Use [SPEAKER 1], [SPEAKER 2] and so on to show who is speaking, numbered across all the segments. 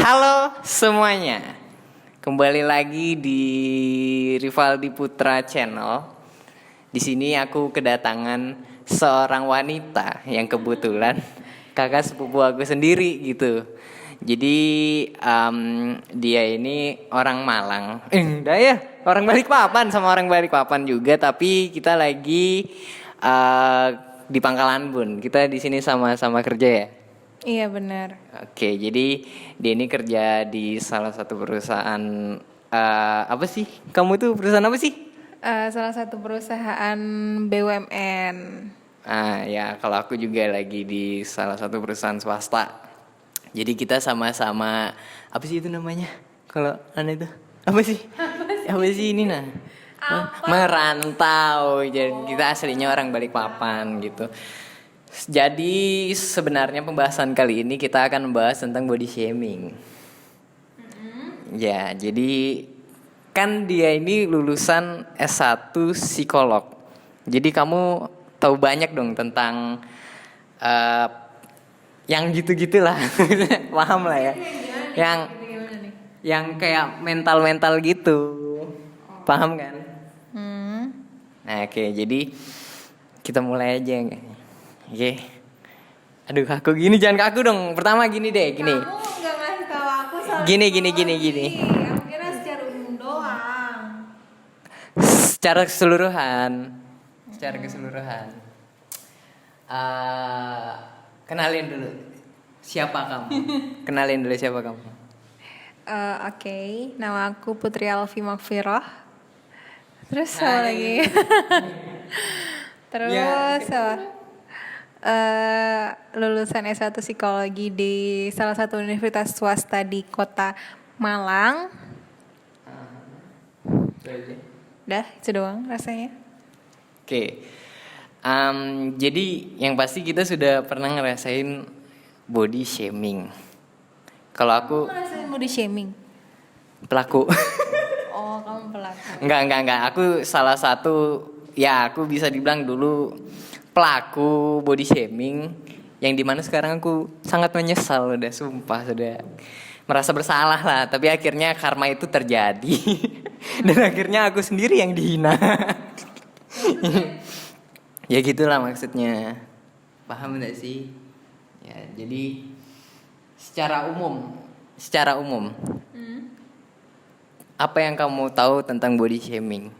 [SPEAKER 1] Halo semuanya, kembali lagi di Rivaldi Putra Channel. Di sini aku kedatangan seorang wanita yang kebetulan kakak sepupu aku sendiri gitu. Jadi dia ini orang Malang, enggak ya, orang Balikpapan sama orang Balikpapan juga. Tapi kita lagi di Pangkalan Bun. Kita di sini sama-sama kerja ya.
[SPEAKER 2] Iya benar.
[SPEAKER 1] Oke, jadi dia ini kerja di salah satu perusahaan apa sih? Kamu tuh perusahaan apa sih?
[SPEAKER 2] Salah satu perusahaan BUMN.
[SPEAKER 1] Ya kalau aku juga lagi di salah satu perusahaan swasta. Jadi kita sama-sama apa sih itu namanya? Kalau aneh itu apa sih? Apa sih ini nah? Merantau. Jadi kita aslinya orang Balikpapan gitu. Jadi sebenarnya pembahasan kali ini kita akan membahas tentang body shaming. Ya, jadi kan dia ini lulusan S1 psikolog. Jadi kamu tahu banyak dong tentang yang gitu-gitulah. Paham lah ya. Yang kayak mental-mental gitu. Paham kan? Nah, oke, jadi kita mulai aja. Oke. Aduh, kaku gini, jangan kaku dong. Pertama gini deh, gini.
[SPEAKER 2] Kamu nggak ngasih tahu aku soal
[SPEAKER 1] Gini.
[SPEAKER 2] Aku kira secara umum doang.
[SPEAKER 1] Secara keseluruhan. Kenalin dulu. Siapa kamu?
[SPEAKER 2] Oke, nama aku Putri Alfi Makfiroh. Terus
[SPEAKER 1] Hai.
[SPEAKER 2] apa lagi? Terus apa? Lulusan S1 psikologi di salah satu universitas swasta di kota Malang. Udah, itu doang rasanya.
[SPEAKER 1] Oke. Jadi yang pasti kita sudah pernah ngerasain body shaming. Kalau aku
[SPEAKER 2] Ngerasain body shaming?
[SPEAKER 1] pelaku.
[SPEAKER 2] Oh, kamu pelaku.
[SPEAKER 1] Enggak. Aku salah satu, ya aku bisa dibilang dulu pelaku body shaming, yang dimana sekarang aku sangat menyesal, udah sumpah, sudah merasa bersalah lah. Tapi akhirnya karma itu terjadi dan akhirnya aku sendiri yang dihina. Ya gitulah maksudnya. Paham gak sih? Ya, jadi secara umum apa yang kamu tahu tentang body shaming?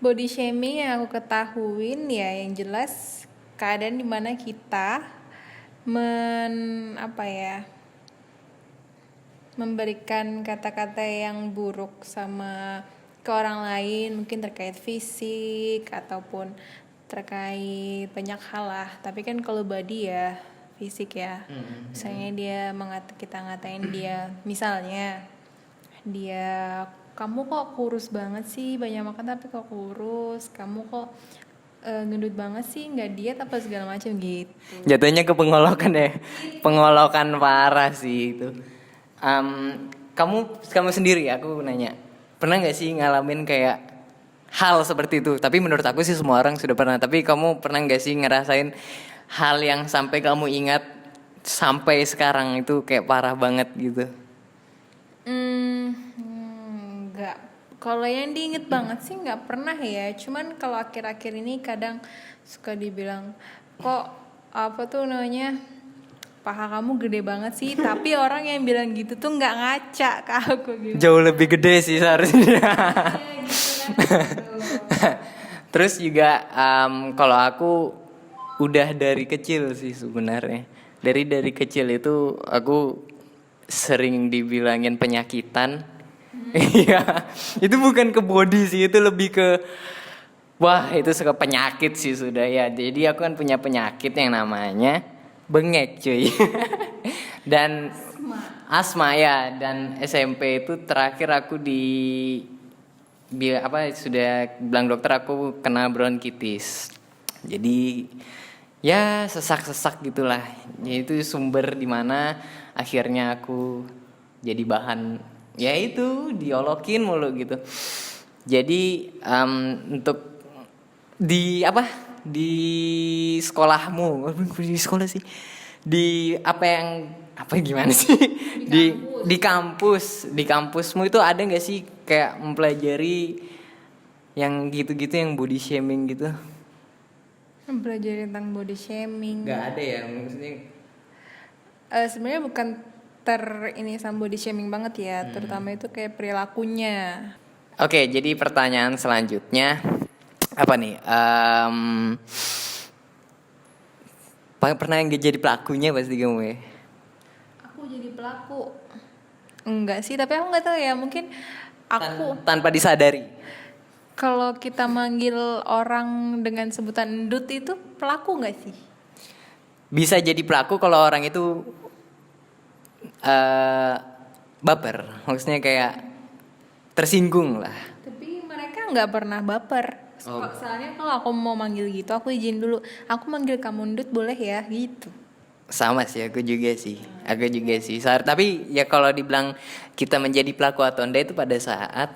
[SPEAKER 2] Body shaming yang aku ketahuin ya yang jelas keadaan dimana kita memberikan kata-kata yang buruk sama ke orang lain, mungkin terkait fisik ataupun terkait banyak hal lah. Tapi kan kalau body ya fisik ya. Misalnya kita ngatain dia, misalnya dia, kamu kok kurus banget sih, banyak makan tapi kok kurus, kamu kok gendut banget sih, nggak diet apa segala macam gitu.
[SPEAKER 1] Jatuhnya ke pengolokan ya, pengolokan parah sih itu. Kamu sendiri, aku nanya, pernah nggak sih ngalamin kayak hal seperti itu? Tapi menurut aku sih semua orang sudah pernah. Tapi kamu pernah nggak sih ngerasain hal yang sampai kamu ingat sampai sekarang itu kayak parah banget gitu?
[SPEAKER 2] Nggak. Kalau yang diinget banget sih nggak pernah ya. Cuman kalau akhir-akhir ini kadang suka dibilang, kok apa tuh namanya, paha kamu gede banget sih. Tapi orang yang bilang gitu tuh nggak ngaca ke aku gitu.
[SPEAKER 1] Jauh lebih gede sih seharusnya.
[SPEAKER 2] Gitu kan.
[SPEAKER 1] Terus juga kalau aku udah dari kecil sih sebenarnya. Dari kecil itu aku sering dibilangin penyakitan. Iya, itu bukan ke body sih, itu lebih ke wah, itu suka penyakit sih sudah ya. Jadi aku kan punya penyakit yang namanya bengek, cuy. Dan asma ya, dan SMP itu terakhir aku sudah bilang dokter aku kena bronkitis. Jadi ya sesak-sesak gitulah. Ya itu sumber dimana akhirnya aku jadi bahan, ya itu diolokin mulu gitu. Jadi untuk di sekolahmu, di sekolah sih, apa gimana sih di kampusmu itu ada nggak sih kayak mempelajari yang gitu-gitu, yang body shaming gitu?
[SPEAKER 2] Belajar tentang body shaming.
[SPEAKER 1] Nggak ada ya, maksudnya.
[SPEAKER 2] Sebenarnya bukan ini sama body shaming banget ya, terutama itu kayak perilakunya.
[SPEAKER 1] Oke, jadi pertanyaan selanjutnya apa nih? Pernah nggak jadi pelakunya pasti kamu ya?
[SPEAKER 2] Aku jadi pelaku? Enggak sih, tapi aku nggak tahu ya, mungkin aku
[SPEAKER 1] Tanpa disadari.
[SPEAKER 2] kalau kita manggil orang dengan sebutan endut itu pelaku nggak sih?
[SPEAKER 1] Bisa jadi pelaku kalau orang itu baper, maksudnya kayak tersinggung lah.
[SPEAKER 2] Tapi mereka nggak pernah baper. Soalnya kalau aku mau manggil gitu, aku izin dulu. Aku manggil kamu endut boleh ya, gitu.
[SPEAKER 1] Sama sih, aku juga sih. Tapi ya kalau dibilang kita menjadi pelaku atau enggak itu pada saat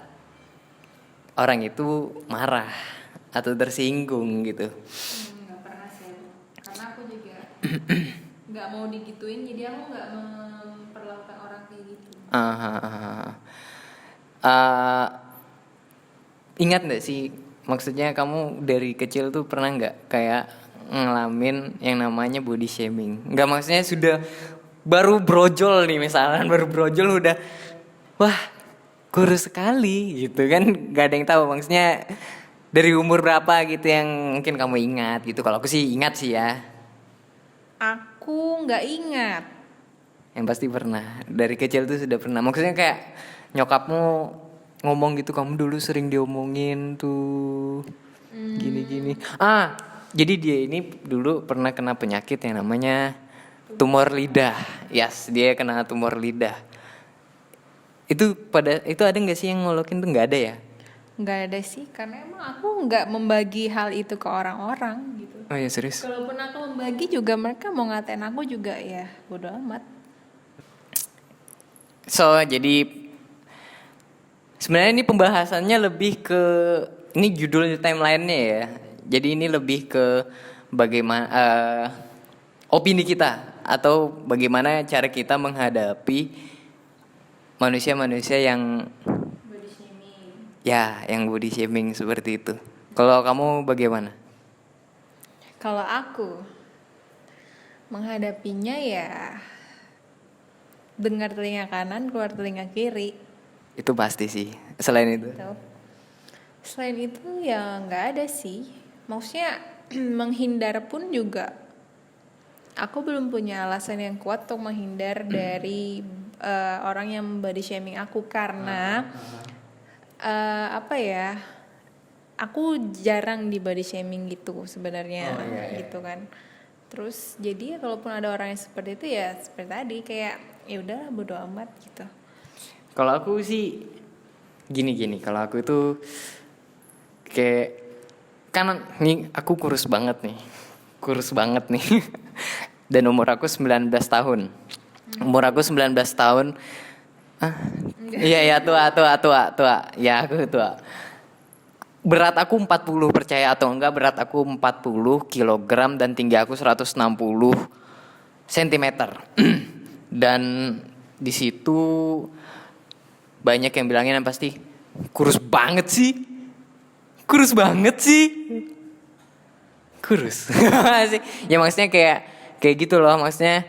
[SPEAKER 1] orang itu marah atau tersinggung gitu.
[SPEAKER 2] Nggak pernah sih, karena aku juga nggak mau digituin, jadi aku nggak memperlakukan orang kayak gitu.
[SPEAKER 1] Ingat nggak sih, maksudnya kamu dari kecil tuh pernah nggak kayak ngalamin yang namanya body shaming? Nggak, maksudnya sudah baru brojol nih, misalkan baru brojol udah wah kurus sekali gitu kan, nggak ada yang tahu maksudnya dari umur berapa gitu yang mungkin kamu ingat gitu. Kalau aku sih ingat sih ya.
[SPEAKER 2] Aku nggak ingat.
[SPEAKER 1] Yang pasti pernah, dari kecil tuh sudah pernah. Maksudnya kayak nyokapmu ngomong gitu, kamu dulu sering diomongin tuh gini-gini. Jadi dia ini dulu pernah kena penyakit yang namanya tumor lidah. Yes, dia kena tumor lidah. Itu ada nggak sih yang ngolokin tuh? Nggak ada ya?
[SPEAKER 2] Nggak ada sih, karena emang aku nggak membagi hal itu ke orang-orang gitu.
[SPEAKER 1] Oh ya, serius?
[SPEAKER 2] Kalaupun aku membagi juga, mereka mau ngatain aku juga ya bodo amat.
[SPEAKER 1] So, jadi sebenarnya ini pembahasannya lebih ke, ini judul timeline-nya ya. Jadi ini lebih ke bagaimana opini kita atau bagaimana cara kita menghadapi manusia-manusia yang
[SPEAKER 2] Body shaming.
[SPEAKER 1] ya, yang body shaming seperti itu. Kalau kamu bagaimana?
[SPEAKER 2] Kalau aku menghadapinya ya dengar telinga kanan, keluar telinga kiri.
[SPEAKER 1] Itu pasti sih. Selain itu.
[SPEAKER 2] Gitu. Selain itu ya nggak ada sih. Maksudnya menghindar pun juga aku belum punya alasan yang kuat untuk menghindar dari orang yang body shaming aku, karena apa ya, aku jarang di body shaming gitu sebenarnya. Gitu kan. Terus jadi ya kalaupun ada orang yang seperti itu ya seperti tadi, kayak ya udah bodo amat gitu.
[SPEAKER 1] Kalau aku sih gini, kalau aku itu kayak, kan nih aku kurus banget nih. Dan umur aku 19 tahun. Iya, tua. Ya, aku tua. Berat aku 40, percaya atau enggak, berat aku 40 kilogram dan tinggi aku 160 cm. Dan di situ banyak yang bilangin yang pasti kurus banget sih. Kurus. Ya maksudnya kayak gitu loh, maksudnya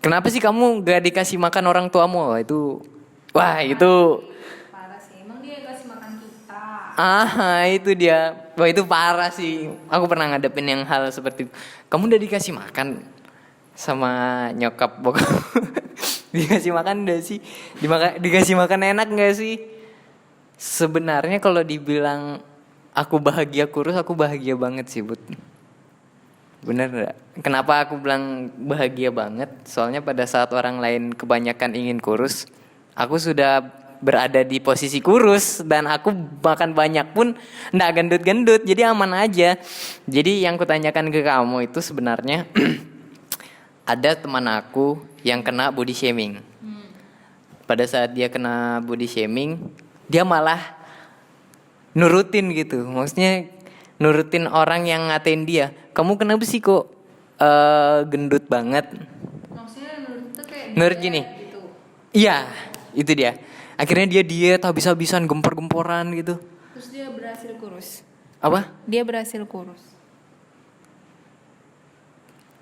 [SPEAKER 1] kenapa sih kamu gak dikasih makan orang tuamu? Itu
[SPEAKER 2] Parah sih, emang dia kasih makan kita.
[SPEAKER 1] itu dia. Wah, itu parah sih. Aku pernah ngadepin yang hal seperti itu. Kamu udah dikasih makan sama nyokap bokap? Dikasih makan gak sih? Dikasih makan enak gak sih? Sebenarnya kalau dibilang aku bahagia kurus, aku bahagia banget sih, Bud. Bener gak? Kenapa aku bilang bahagia banget? Soalnya pada saat orang lain kebanyakan ingin kurus, aku sudah berada di posisi kurus. Dan aku makan banyak pun gak gendut-gendut, jadi aman aja. Jadi yang kutanyakan ke kamu itu sebenarnya ada teman aku yang kena body shaming. Pada saat dia kena body shaming, dia malah nurutin gitu. Maksudnya nurutin orang yang ngatain dia. Kamu kenapa sih kok gendut banget.
[SPEAKER 2] Maksudnya menurut tuh kayak
[SPEAKER 1] Menurut
[SPEAKER 2] dia
[SPEAKER 1] gini.
[SPEAKER 2] gitu.
[SPEAKER 1] Iya, itu dia. Akhirnya dia diet habis-habisan, gempor-gemporan gitu.
[SPEAKER 2] Terus dia berhasil kurus.
[SPEAKER 1] Apa?
[SPEAKER 2] Dia berhasil kurus.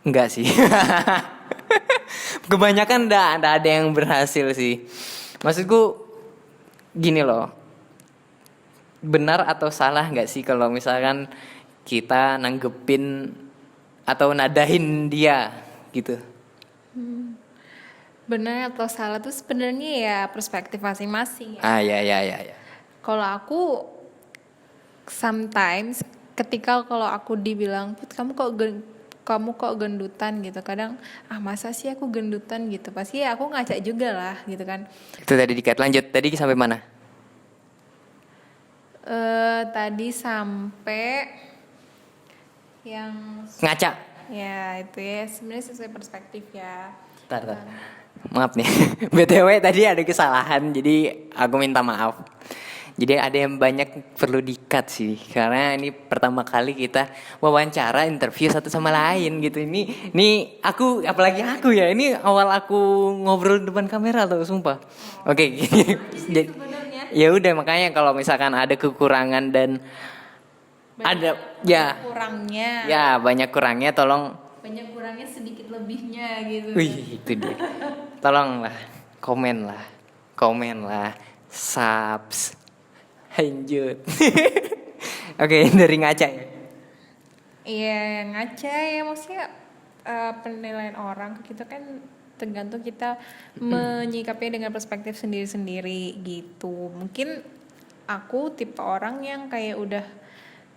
[SPEAKER 1] Enggak sih. Kebanyakan nggak ada yang berhasil sih. Maksudku gini loh. Benar atau salah nggak sih kalau misalkan kita nanggepin atau nadahin dia gitu?
[SPEAKER 2] Benar atau salah tuh sebenarnya ya perspektif masing-masing ya.
[SPEAKER 1] Ah, ya.
[SPEAKER 2] Kalau aku sometimes ketika kalau aku dibilang, "Put, kamu kok gendutan," gitu. Kadang, masa sih aku gendutan gitu. Pasti ya aku ngaca juga lah gitu kan.
[SPEAKER 1] Itu tadi dikat. Lanjut. Tadi sampai mana?
[SPEAKER 2] Tadi sampai yang
[SPEAKER 1] Ngaca.
[SPEAKER 2] ya itu ya sebenarnya sesuai perspektif ya.
[SPEAKER 1] Tar. Maaf nih. BTW tadi ada kesalahan, jadi aku minta maaf. Jadi ada yang banyak perlu di-cut sih, karena ini pertama kali kita wawancara, interview satu sama lain gitu. Ini aku, apalagi aku ya, ini awal aku ngobrol depan kamera tuh, sumpah. Oke, gini. Jadi,
[SPEAKER 2] Sebenarnya
[SPEAKER 1] ya udah makanya kalau misalkan ada kekurangan dan ada
[SPEAKER 2] kurangnya.
[SPEAKER 1] ya banyak kurangnya, tolong.
[SPEAKER 2] Banyak kurangnya sedikit lebihnya gitu.
[SPEAKER 1] Wih, itu dia. Tolonglah, komen lah, subs, lanjut. Oke, dari ngaca ya.
[SPEAKER 2] Iya, ngaca ya maksudnya penilaian orang ke kita kan tergantung kita menyikapinya dengan perspektif sendiri-sendiri gitu. Mungkin aku tipe orang yang kayak udah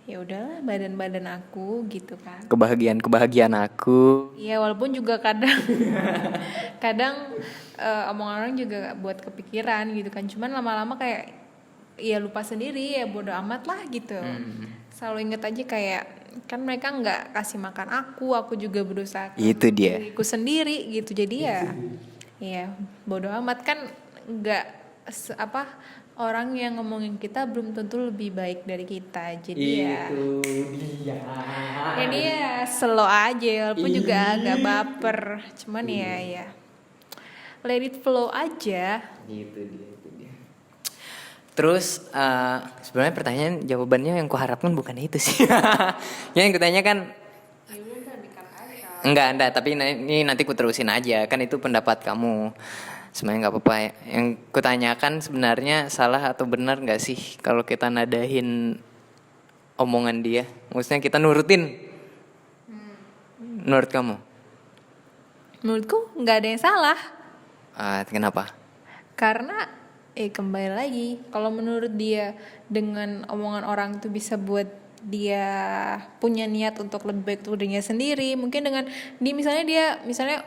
[SPEAKER 2] ya udahlah badan aku gitu kan.
[SPEAKER 1] Kebahagiaan aku.
[SPEAKER 2] Iya, walaupun juga kadang kadang omongan orang juga buat kepikiran gitu kan. Cuman lama-lama kayak ya lupa sendiri, ya bodo amat lah gitu. Selalu inget aja kayak kan mereka nggak kasih makan aku juga berusaha
[SPEAKER 1] Itu dia.
[SPEAKER 2] diriku sendiri gitu. Jadi ya bodo amat kan nggak orang yang ngomongin kita belum tentu lebih baik dari kita. Jadi
[SPEAKER 1] Itu dia.
[SPEAKER 2] jadi ya slow aja walaupun juga agak baper. Cuman ya let it flow aja.
[SPEAKER 1] Itu dia. Terus sebenarnya pertanyaan jawabannya yang kuharapkan bukan itu sih. Yang kutanya kan enggak, tapi ini nanti ku terusin aja. Kan itu pendapat kamu. Sebenarnya nggak apa-apa. Yang kutanyakan sebenarnya salah atau benar nggak sih kalau kita nadahin omongan dia? Maksudnya kita nurutin. Menurut kamu?
[SPEAKER 2] Menurutku nggak ada yang salah.
[SPEAKER 1] Kenapa?
[SPEAKER 2] Karena kembali lagi kalau menurut dia dengan omongan orang itu bisa buat dia punya niat untuk lebih baik untuk dirinya sendiri. Mungkin dengan dia misalnya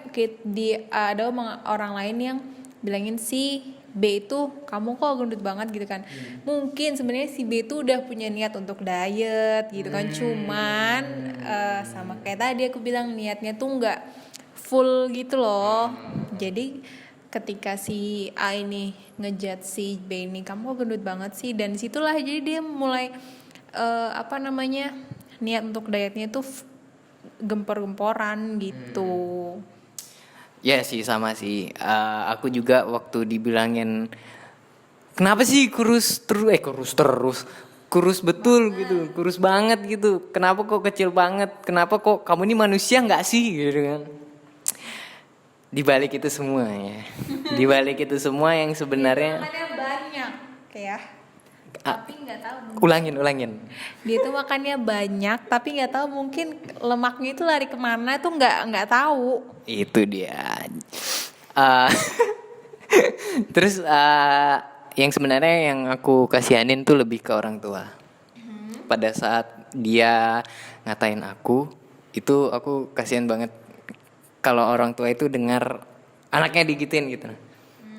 [SPEAKER 2] ada orang lain yang bilangin si B itu kamu kok gendut banget gitu kan. Mungkin sebenarnya si B itu udah punya niat untuk diet gitu kan. Cuman sama kayak tadi aku bilang niatnya tuh nggak full gitu loh. Jadi ketika si A ini ngejat si B ini kamu kok gendut banget sih, dan disitulah jadi dia mulai niat untuk dietnya tuh gempor-gemporan gitu.
[SPEAKER 1] Ya sih sama sih. Aku juga waktu dibilangin kenapa sih kurus terus kurus betul gitu, kurus banget gitu. Kenapa kok kecil banget? Kenapa kok kamu ini manusia nggak sih gitu kan? Di balik itu semua ya. Di balik itu semua yang sebenarnya
[SPEAKER 2] Makannya banyak kayak tapi nggak tahu.
[SPEAKER 1] Ulangin.
[SPEAKER 2] Dia tuh makannya banyak tapi nggak tahu mungkin lemaknya itu lari kemana tuh nggak tahu.
[SPEAKER 1] Itu dia. Terus yang sebenarnya yang aku kasihanin tuh lebih ke orang tua. Pada saat dia ngatain aku, itu aku kasihan banget kalau orang tua itu dengar anaknya digituin gitu.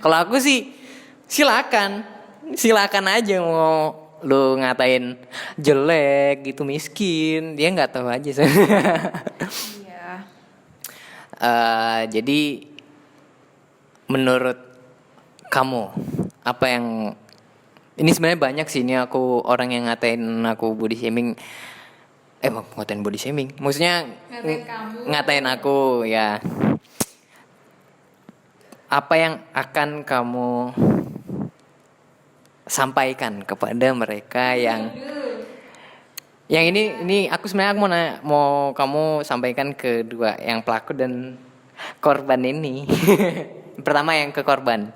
[SPEAKER 1] Kalau aku sih silakan aja mau lu ngatain jelek gitu, miskin, dia nggak tahu aja.
[SPEAKER 2] Iya.
[SPEAKER 1] Jadi menurut kamu apa yang ini sebenarnya banyak sih, ini aku orang yang ngatain aku body shaming ngatain body shaming. Maksudnya
[SPEAKER 2] Ngatain kamu.
[SPEAKER 1] ngatain aku ya. Apa yang akan kamu sampaikan kepada mereka yang ini aku sebenarnya aku mau kamu sampaikan kedua yang pelaku dan korban ini. Pertama yang ke korban.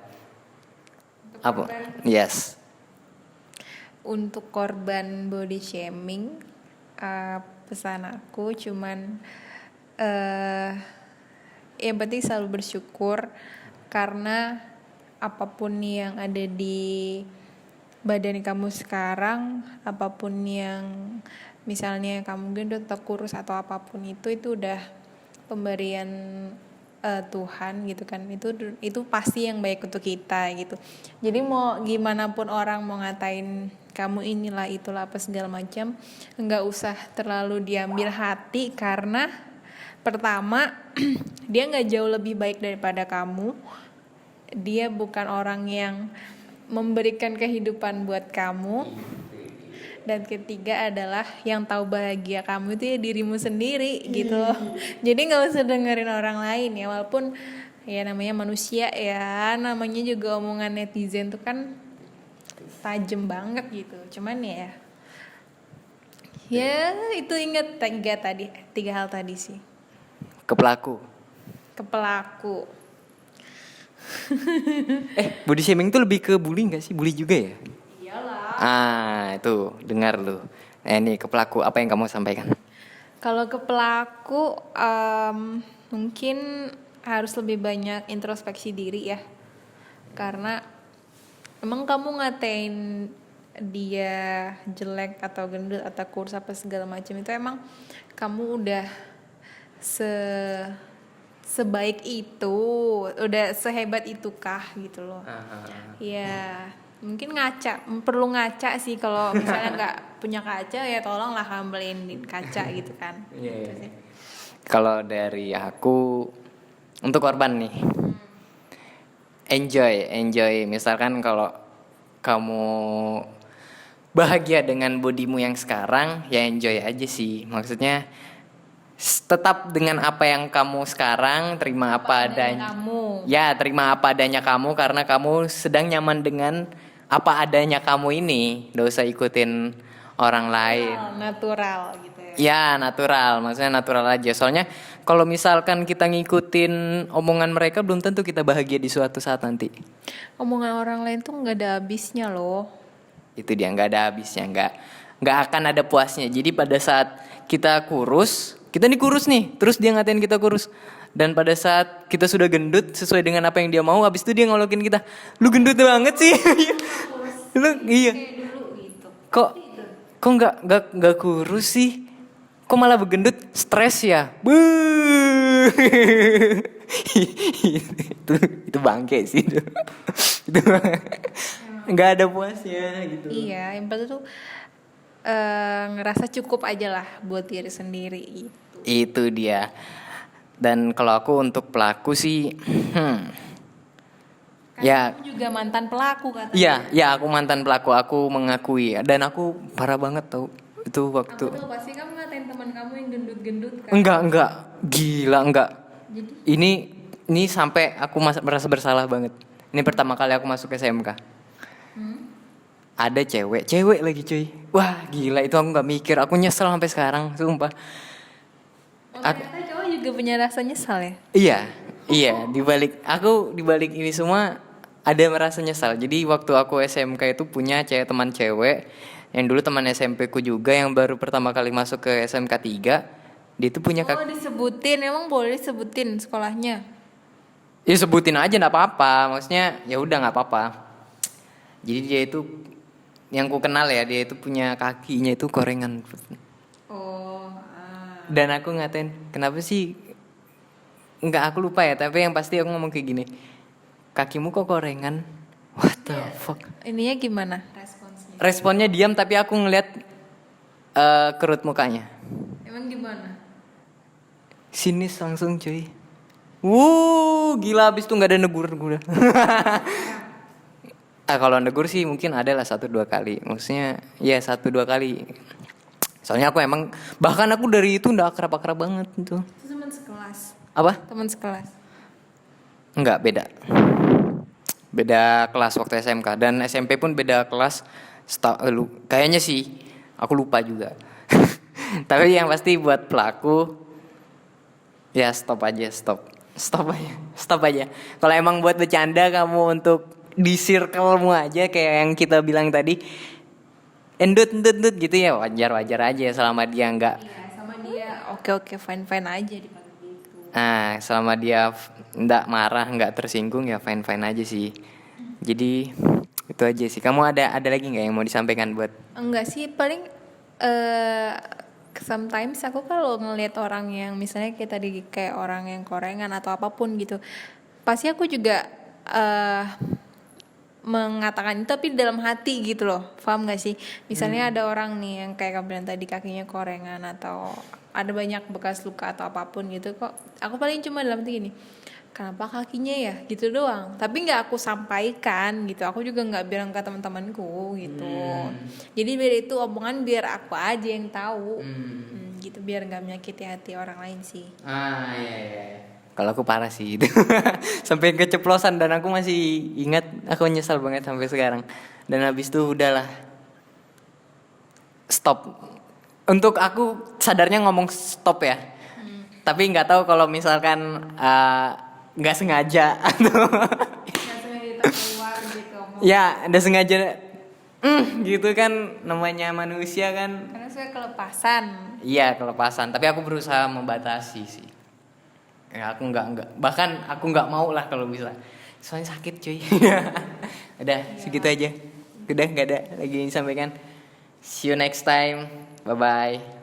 [SPEAKER 1] Apa? Yes.
[SPEAKER 2] Untuk korban body shaming, pesan aku cuman yang penting selalu bersyukur karena apapun yang ada di badan kamu sekarang, apapun yang misalnya kamu gendut atau kurus atau apapun itu udah pemberian Tuhan gitu kan, itu pasti yang baik untuk kita gitu. Jadi mau gimana pun orang mau ngatain kamu inilah itulah apa segala macam, nggak usah terlalu diambil hati karena pertama dia nggak jauh lebih baik daripada kamu, dia bukan orang yang memberikan kehidupan buat kamu. Dan ketiga adalah yang tahu bahagia kamu itu ya dirimu sendiri gitu loh. Jadi nggak usah dengerin orang lain ya, walaupun ya namanya manusia ya, namanya juga omongan netizen tuh kan tajam banget gitu. Cuman ya itu ingat tiga hal tadi sih.
[SPEAKER 1] Ke pelaku.
[SPEAKER 2] Ke pelaku.
[SPEAKER 1] Body shaming itu lebih ke bullying gak sih? Bully juga ya?
[SPEAKER 2] Iyalah.
[SPEAKER 1] Itu dengar lu. Nah ini ke pelaku apa yang kamu sampaikan?
[SPEAKER 2] Kalau ke pelaku mungkin harus lebih banyak introspeksi diri ya. Karena emang kamu ngatain dia jelek atau gendut atau kurus apa segala macam itu emang kamu udah sebaik itu, udah sehebat itukah gitu loh. Ya mungkin perlu ngaca sih, kalau misalnya nggak punya kaca ya tolonglah kamu beliin kaca gitu kan. Gitu sih.
[SPEAKER 1] Kalau dari aku untuk korban nih, enjoy. Misalkan kalau kamu bahagia dengan bodimu yang sekarang, ya enjoy aja sih. Maksudnya tetap dengan apa yang kamu sekarang, terima apa adanya kamu. Ya, terima apa adanya kamu karena kamu sedang nyaman dengan apa adanya kamu ini. Nggak usah ikutin orang lain.
[SPEAKER 2] Natural gitu ya.
[SPEAKER 1] Ya, natural. Maksudnya natural aja. Soalnya kalau misalkan kita ngikutin omongan mereka belum tentu kita bahagia di suatu saat nanti.
[SPEAKER 2] Omongan orang lain tuh nggak ada habisnya loh.
[SPEAKER 1] Itu dia, nggak ada habisnya, nggak akan ada puasnya. Jadi pada saat kita nih kurus nih, terus dia ngatain kita kurus. Dan pada saat kita sudah gendut sesuai dengan apa yang dia mau, habis itu dia ngolokin kita, lu gendut banget sih. Lu iya. Kok nggak kurus sih? Kok malah bergendut? Stres ya? itu bangke sih itu. Itu nggak ada puasnya gitu.
[SPEAKER 2] Iya, yang penting tuh ngerasa cukup aja lah buat diri sendiri gitu.
[SPEAKER 1] Itu dia. Dan kalau aku untuk pelaku sih, ya.
[SPEAKER 2] Kamu juga mantan pelaku katanya.
[SPEAKER 1] Iya, aku mantan pelaku, aku mengakui. Dan aku parah banget tau itu waktu.
[SPEAKER 2] Aku tuh pasti kamu ngatain teman kamu yang gendut-gendut kan?
[SPEAKER 1] Enggak, gila enggak.
[SPEAKER 2] Jadi?
[SPEAKER 1] Ini sampai aku merasa bersalah banget. Ini pertama kali aku masuk SMK. Ada cewek lagi cuy. Wah gila, itu aku nggak mikir, aku nyesel sampai sekarang, sumpah.
[SPEAKER 2] Ternyata cowok juga punya rasa nyesal ya?
[SPEAKER 1] Iya. Di balik ini semua ada merasa nyesal. Jadi waktu aku SMK itu punya teman cewek yang dulu teman SMP ku juga, yang baru pertama kali masuk ke SMK 3. Dia tuh punya
[SPEAKER 2] disebutin, emang boleh disebutin sekolahnya?
[SPEAKER 1] Ya sebutin aja nggak apa-apa, maksudnya ya udah nggak apa-apa. Jadi dia itu yang ku kenal ya, dia itu punya kakinya itu korengan. Dan aku ngatain, kenapa sih? Enggak, aku lupa ya, tapi yang pasti aku ngomong kayak gini, kakimu kok korengan? What the fuck?
[SPEAKER 2] Ininya gimana
[SPEAKER 1] Responnya diam, tapi aku ngeliat kerut mukanya.
[SPEAKER 2] Emang gimana?
[SPEAKER 1] Sinis langsung cuy. Gila, abis itu nggak ada negur gue. Kalau negur sih mungkin ada lah 1-2 kali. Maksudnya ya 1-2 kali. Soalnya aku emang bahkan aku dari itu nggak akrab-akrab banget itu.
[SPEAKER 2] Itu teman sekelas.
[SPEAKER 1] Apa?
[SPEAKER 2] Teman sekelas.
[SPEAKER 1] Enggak, beda. Beda kelas waktu SMK dan SMP pun beda kelas. Kayaknya sih, aku lupa juga. Tapi yang pasti buat pelaku ya stop aja, stop. Stop aja. Stop aja. Kalau emang buat bercanda kamu untuk di circle-mu aja kayak yang kita bilang tadi, endut gitu ya wajar aja selama dia enggak.
[SPEAKER 2] Iya, sama dia oke fine aja dipanggil gitu.
[SPEAKER 1] Nah, selama dia enggak marah, enggak tersinggung ya fine aja sih. Jadi itu aja sih. Kamu ada lagi nggak yang mau disampaikan buat?
[SPEAKER 2] Enggak sih, paling sometimes aku kalau ngelihat orang yang misalnya kayak tadi kayak orang yang korengan atau apapun gitu, pasti aku juga mengatakan itu tapi dalam hati gitu loh, paham gak sih? Misalnya ada orang nih yang kayak kamu bilang tadi kakinya korengan atau ada banyak bekas luka atau apapun gitu, kok aku paling cuma dalam hati gini, kenapa kakinya ya gitu doang, tapi nggak aku sampaikan gitu, aku juga nggak bilang ke teman-temanku gitu. Jadi biar itu omongan biar aku aja yang tahu. Gitu biar nggak menyakiti hati orang lain sih.
[SPEAKER 1] Iya. Kalau aku parah sih itu. Sampai keceplosan dan aku masih ingat, aku nyesal banget sampai sekarang. Dan habis itu udahlah. Stop. Untuk aku sadarnya ngomong stop ya. Tapi nggak tahu kalau misalkan nggak sengaja atau
[SPEAKER 2] Nggak sengaja keluar gitu.
[SPEAKER 1] ya udah sengaja gitu kan, namanya manusia kan.
[SPEAKER 2] Karena saya kelepasan.
[SPEAKER 1] Iya, kelepasan. Tapi aku berusaha membatasi sih. Ya aku nggak bahkan aku nggak mau lah kalau bisa. Soalnya sakit cuy. Udah segitu aja. Udah nggak ada lagi yang disampaikan. See you next time. Bye bye.